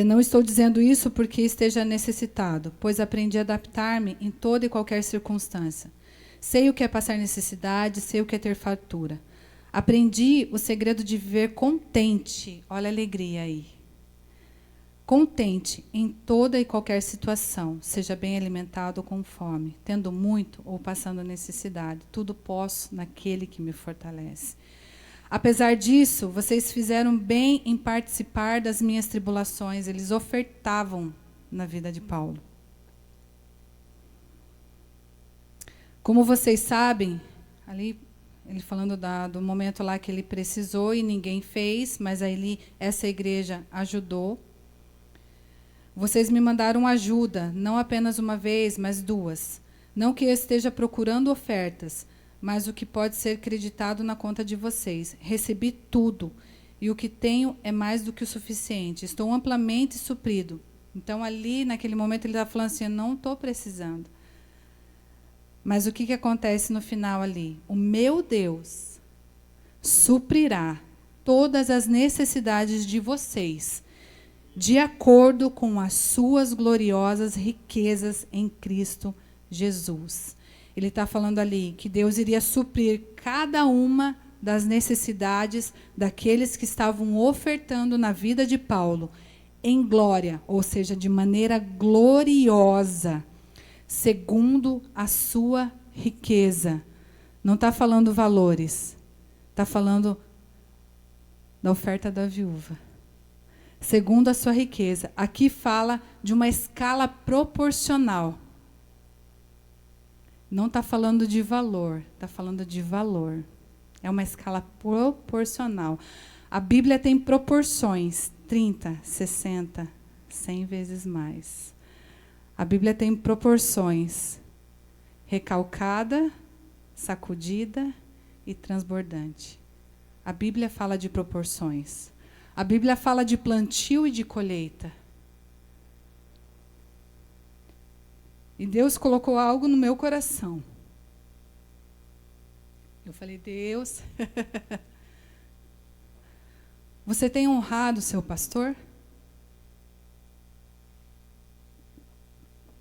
Não estou dizendo isso porque esteja necessitado, pois aprendi a adaptar-me em toda e qualquer circunstância. Sei o que é passar necessidade, sei o que é ter fartura. Aprendi o segredo de viver contente. Olha a alegria aí. Contente em toda e qualquer situação, seja bem alimentado ou com fome, tendo muito ou passando necessidade. Tudo posso naquele que me fortalece. Apesar disso, vocês fizeram bem em participar das minhas tribulações. Eles ofertavam na vida de Paulo. Como vocês sabem, ali ele falando do momento lá que ele precisou e ninguém fez, mas aí essa igreja ajudou. Vocês me mandaram ajuda, não apenas uma vez, mas 2. Não que eu esteja procurando ofertas, mas o que pode ser creditado na conta de vocês. Recebi tudo, e o que tenho é mais do que o suficiente. Estou amplamente suprido. Então, ali, naquele momento, ele estava falando assim, eu não estou precisando. Mas o que acontece no final ali? O meu Deus suprirá todas as necessidades de vocês, de acordo com as suas gloriosas riquezas em Cristo Jesus. Ele está falando ali que Deus iria suprir cada uma das necessidades daqueles que estavam ofertando na vida de Paulo em glória, ou seja, de maneira gloriosa, segundo a sua riqueza. Não está falando valores, está falando da oferta da viúva. Segundo a sua riqueza. Aqui fala de uma escala proporcional. Não está falando de valor, está falando de valor. É uma escala proporcional. A Bíblia tem proporções, 30, 60, 100 vezes mais. A Bíblia tem proporções, recalcada, sacudida e transbordante. A Bíblia fala de proporções. A Bíblia fala de plantio e de colheita. E Deus colocou algo no meu coração. Eu falei, Deus, você tem honrado o seu pastor?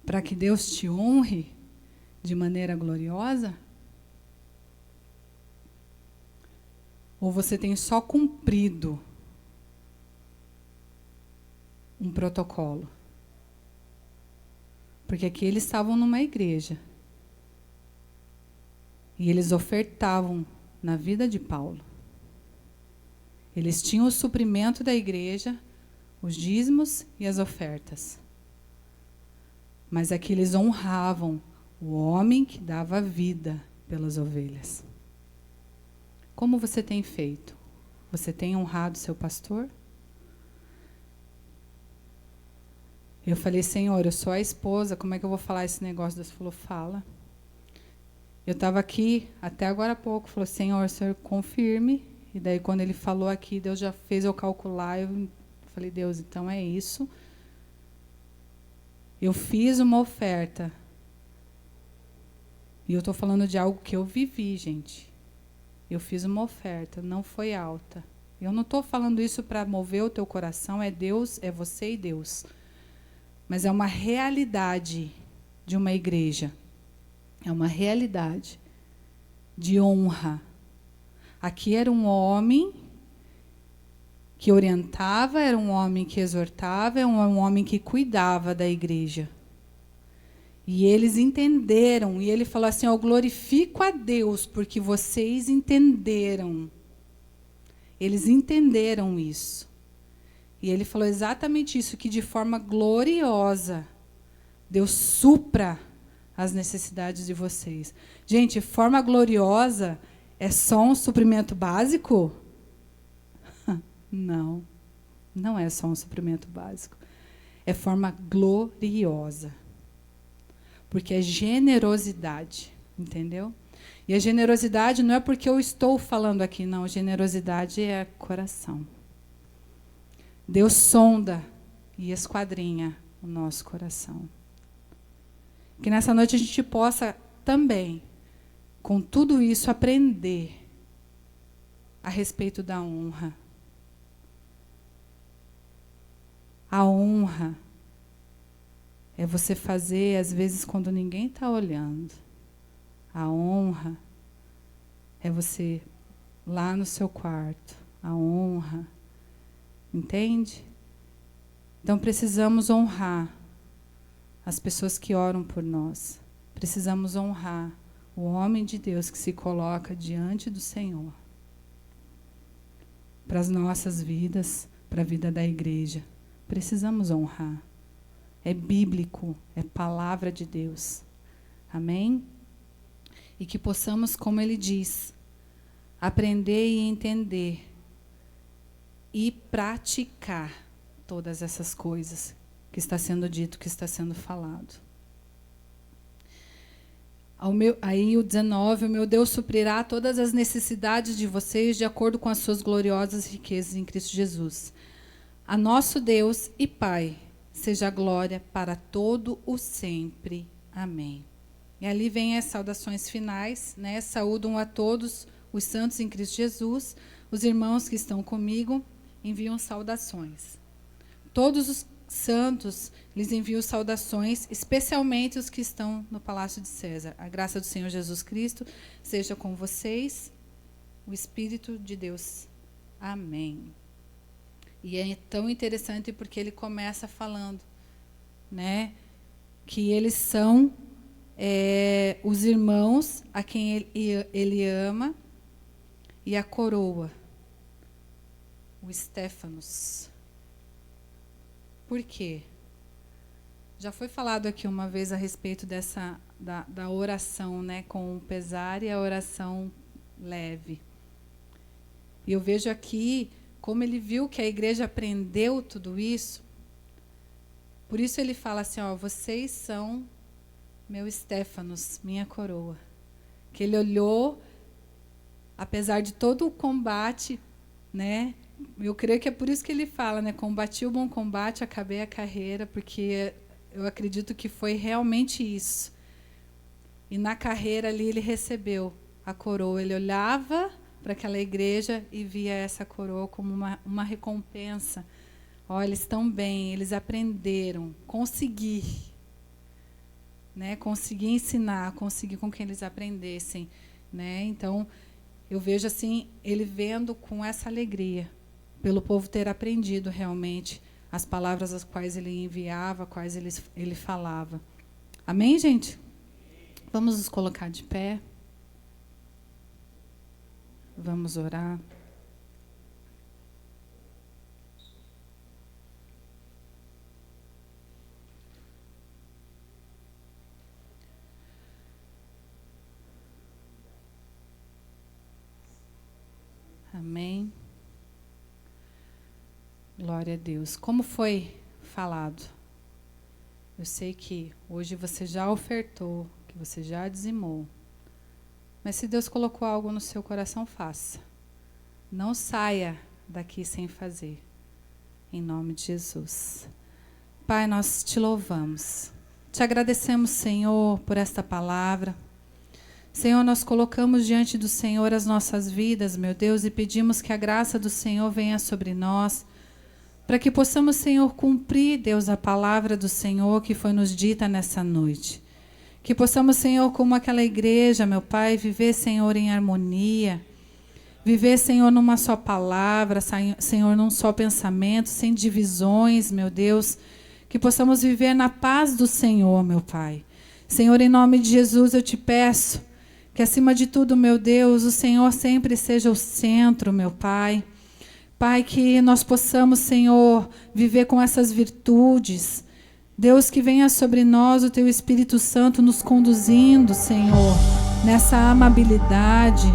Para que Deus te honre de maneira gloriosa? Ou você tem só cumprido um protocolo? Porque aqui eles estavam numa igreja. E eles ofertavam na vida de Paulo. Eles tinham o suprimento da igreja, os dízimos e as ofertas. Mas aqui eles honravam o homem que dava vida pelas ovelhas. Como você tem feito? Você tem honrado seu pastor? Eu falei, Senhor, eu sou a esposa, como é que eu vou falar esse negócio? Deus falou, fala. Eu estava aqui, até agora há pouco, falou, Senhor, o Senhor confirme. E daí, quando ele falou aqui, Deus já fez eu calcular. Eu falei, Deus, então é isso. Eu fiz uma oferta. E eu estou falando de algo que eu vivi, gente. Eu fiz uma oferta, não foi alta. Eu não estou falando isso para mover o teu coração, é Deus, é você e Deus. Mas é uma realidade de uma igreja. É uma realidade de honra. Aqui era um homem que orientava, era um homem que exortava, era um homem que cuidava da igreja. E eles entenderam, e ele falou assim, eu glorifico a Deus, porque vocês entenderam. Eles entenderam isso. E ele falou exatamente isso, que de forma gloriosa, Deus supra as necessidades de vocês. Gente, forma gloriosa é só um suprimento básico? Não, não é só um suprimento básico. É forma gloriosa. Porque é generosidade, entendeu? E a generosidade não é porque eu estou falando aqui, não. Generosidade é coração. Deus sonda e esquadrinha o nosso coração. Que nessa noite a gente possa também, com tudo isso, aprender a respeito da honra. A honra é você fazer, às vezes, quando ninguém está olhando. A honra é você lá no seu quarto. A honra. Entende? Então, precisamos honrar as pessoas que oram por nós. Precisamos honrar o homem de Deus que se coloca diante do Senhor. Para as nossas vidas, para a vida da igreja. Precisamos honrar. É bíblico, é palavra de Deus. Amém? E que possamos, como ele diz, aprender e entender e praticar todas essas coisas que está sendo dito, que está sendo falado. Aí o 19, o meu Deus suprirá todas as necessidades de vocês de acordo com as suas gloriosas riquezas em Cristo Jesus. A nosso Deus e Pai, seja a glória para todo o sempre. Amém. E ali vem as saudações finais, né? Saúdam a todos os santos em Cristo Jesus. Os irmãos que estão comigo enviam saudações. Todos os santos lhes enviam saudações, especialmente os que estão no Palácio de César. A graça do Senhor Jesus Cristo seja com vocês, o Espírito de Deus. Amém. E é tão interessante porque ele começa falando, né, que eles são os irmãos a quem ele ama e a coroa, o Estéfanos. Por quê? Já foi falado aqui uma vez a respeito da oração, né, com o pesar e a oração leve. E eu vejo aqui como ele viu que a igreja aprendeu tudo isso. Por isso ele fala assim, ó, vocês são meu Estéfanos, minha coroa. Que ele olhou, apesar de todo o combate, né? Eu creio que é por isso que ele fala, né? Combati o bom combate, acabei a carreira, porque eu acredito que foi realmente isso. E na carreira ali ele recebeu a coroa. Ele olhava para aquela igreja e via essa coroa como uma recompensa. Olha, eles estão bem, eles aprenderam, consegui, né? Consegui ensinar, consegui com que eles aprendessem, né? Então, eu vejo assim, ele vendo com essa alegria, pelo povo ter aprendido realmente as palavras as quais ele enviava, quais ele falava. Amém, gente? Vamos nos colocar de pé. Vamos orar. Amém. Glória a Deus. Como foi falado? Eu sei que hoje você já ofertou, que você já dizimou. Mas se Deus colocou algo no seu coração, faça. Não saia daqui sem fazer. Em nome de Jesus. Pai, nós te louvamos. Te agradecemos, Senhor, por esta palavra. Senhor, nós colocamos diante do Senhor as nossas vidas, meu Deus, e pedimos que a graça do Senhor venha sobre nós, para que possamos, Senhor, cumprir, Deus, a palavra do Senhor que foi nos dita nessa noite. Que possamos, Senhor, como aquela igreja, meu Pai, viver, Senhor, em harmonia. Viver, Senhor, numa só palavra, Senhor, num só pensamento, sem divisões, meu Deus. Que possamos viver na paz do Senhor, meu Pai. Senhor, em nome de Jesus, eu te peço que, acima de tudo, meu Deus, o Senhor sempre seja o centro, meu Pai. Pai, que nós possamos, Senhor, viver com essas virtudes. Deus, que venha sobre nós o Teu Espírito Santo nos conduzindo, Senhor, nessa amabilidade,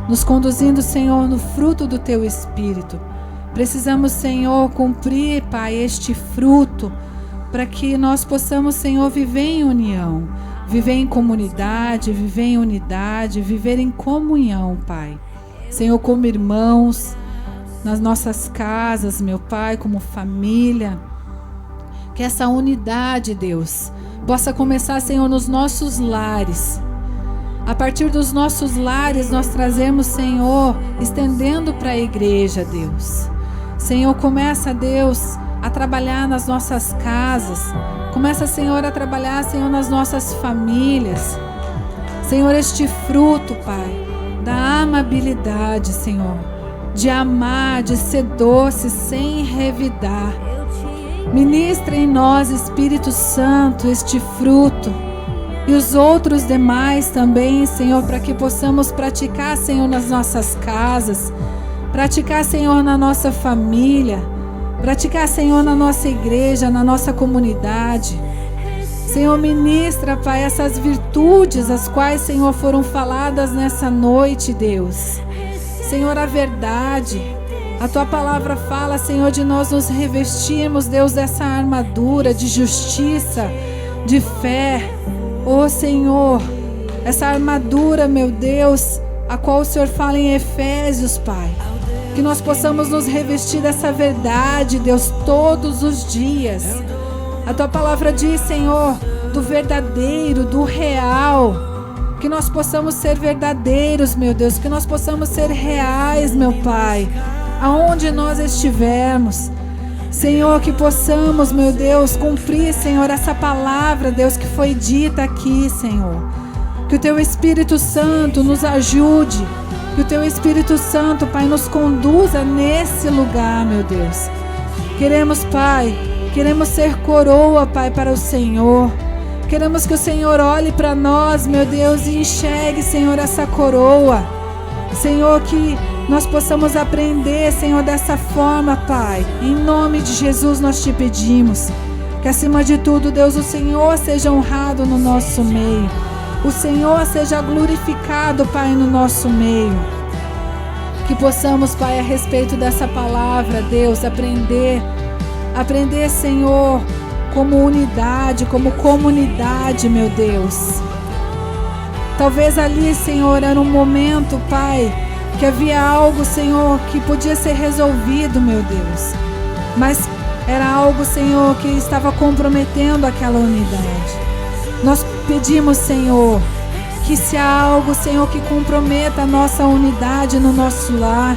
nos conduzindo, Senhor, no fruto do Teu Espírito. Precisamos, Senhor, cumprir, Pai, este fruto, para que nós possamos, Senhor, viver em união, viver em comunidade, viver em unidade, viver em comunhão, Pai. Senhor, como irmãos, nas nossas casas, meu Pai, como família. Que essa unidade, Deus, possa começar, Senhor, nos nossos lares. A partir dos nossos lares, nós trazemos, Senhor, estendendo para a igreja, Deus. Senhor, começa, Deus, a trabalhar nas nossas casas. Começa, Senhor, a trabalhar, Senhor, nas nossas famílias. Senhor, este fruto, Pai, da amabilidade, Senhor, de amar, de ser doce, sem revidar. Ministra em nós, Espírito Santo, este fruto e os outros demais também, Senhor, para que possamos praticar, Senhor, nas nossas casas, praticar, Senhor, na nossa família, praticar, Senhor, na nossa igreja, na nossa comunidade. Senhor, ministra, Pai, essas virtudes as quais, Senhor, foram faladas nessa noite, Deus. Senhor, a verdade, a Tua palavra fala, Senhor, de nós nos revestirmos, Deus, dessa armadura de justiça, de fé. Oh, Senhor, essa armadura, meu Deus, a qual o Senhor fala em Efésios, Pai. Que nós possamos nos revestir dessa verdade, Deus, todos os dias. A Tua palavra diz, Senhor, do verdadeiro, do real. Que nós possamos ser verdadeiros, meu Deus. Que nós possamos ser reais, meu Pai. Aonde nós estivermos. Senhor, que possamos, meu Deus, cumprir, Senhor, essa palavra, Deus, que foi dita aqui, Senhor. Que o Teu Espírito Santo nos ajude. Que o Teu Espírito Santo, Pai, nos conduza nesse lugar, meu Deus. Queremos, Pai, queremos ser coroa, Pai, para o Senhor. Queremos que o Senhor olhe para nós, meu Deus, e enxergue, Senhor, essa coroa. Senhor, que nós possamos aprender, Senhor, dessa forma, Pai. Em nome de Jesus nós Te pedimos. Que acima de tudo, Deus, o Senhor seja honrado no nosso meio. O Senhor seja glorificado, Pai, no nosso meio. Que possamos, Pai, a respeito dessa palavra, Deus, aprender, Senhor, como unidade, como comunidade, meu Deus. Talvez ali, Senhor, era um momento, Pai, que havia algo, Senhor, que podia ser resolvido, meu Deus. Mas era algo, Senhor, que estava comprometendo aquela unidade. Nós pedimos, Senhor, que se há algo, Senhor, que comprometa a nossa unidade no nosso lar,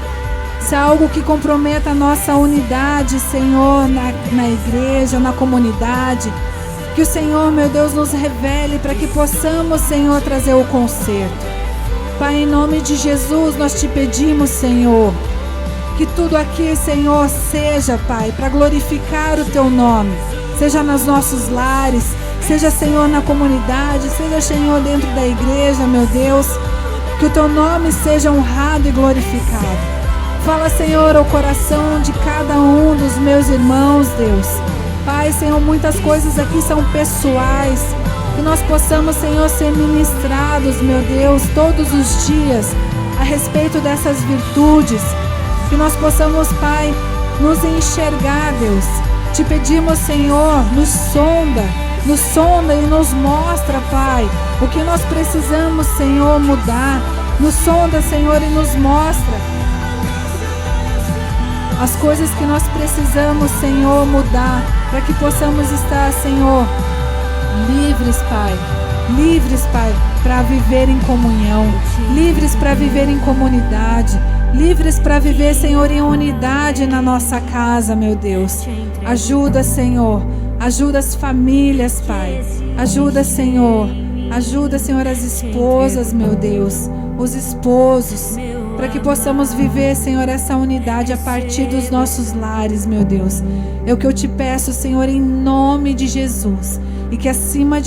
se há algo que comprometa a nossa unidade, Senhor, na igreja, na comunidade, que o Senhor, meu Deus, nos revele para que possamos, Senhor, trazer o conserto. Pai, em nome de Jesus, nós Te pedimos, Senhor, que tudo aqui, Senhor, seja, Pai, para glorificar o Teu nome, seja nos nossos lares, seja, Senhor, na comunidade, seja, Senhor, dentro da igreja, meu Deus, que o Teu nome seja honrado e glorificado. Fala, Senhor, ao coração de cada um dos meus irmãos, Deus. Pai, Senhor, muitas coisas aqui são pessoais. Que nós possamos, Senhor, ser ministrados, meu Deus, todos os dias a respeito dessas virtudes. Que nós possamos, Pai, nos enxergar, Deus. Te pedimos, Senhor, nos sonda e nos mostra, Pai, o que nós precisamos, Senhor, mudar. Nos sonda, Senhor, e nos mostra as coisas que nós precisamos, Senhor, mudar, para que possamos estar, Senhor, livres, Pai, para viver em comunhão, livres para viver em comunidade, livres para viver, Senhor, em unidade na nossa casa, meu Deus. Ajuda, Senhor, ajuda as famílias, Pai, ajuda, Senhor, as esposas, meu Deus, os esposos, para que possamos viver, Senhor, essa unidade a partir dos nossos lares, meu Deus. É o que eu Te peço, Senhor, em nome de Jesus, e que acima de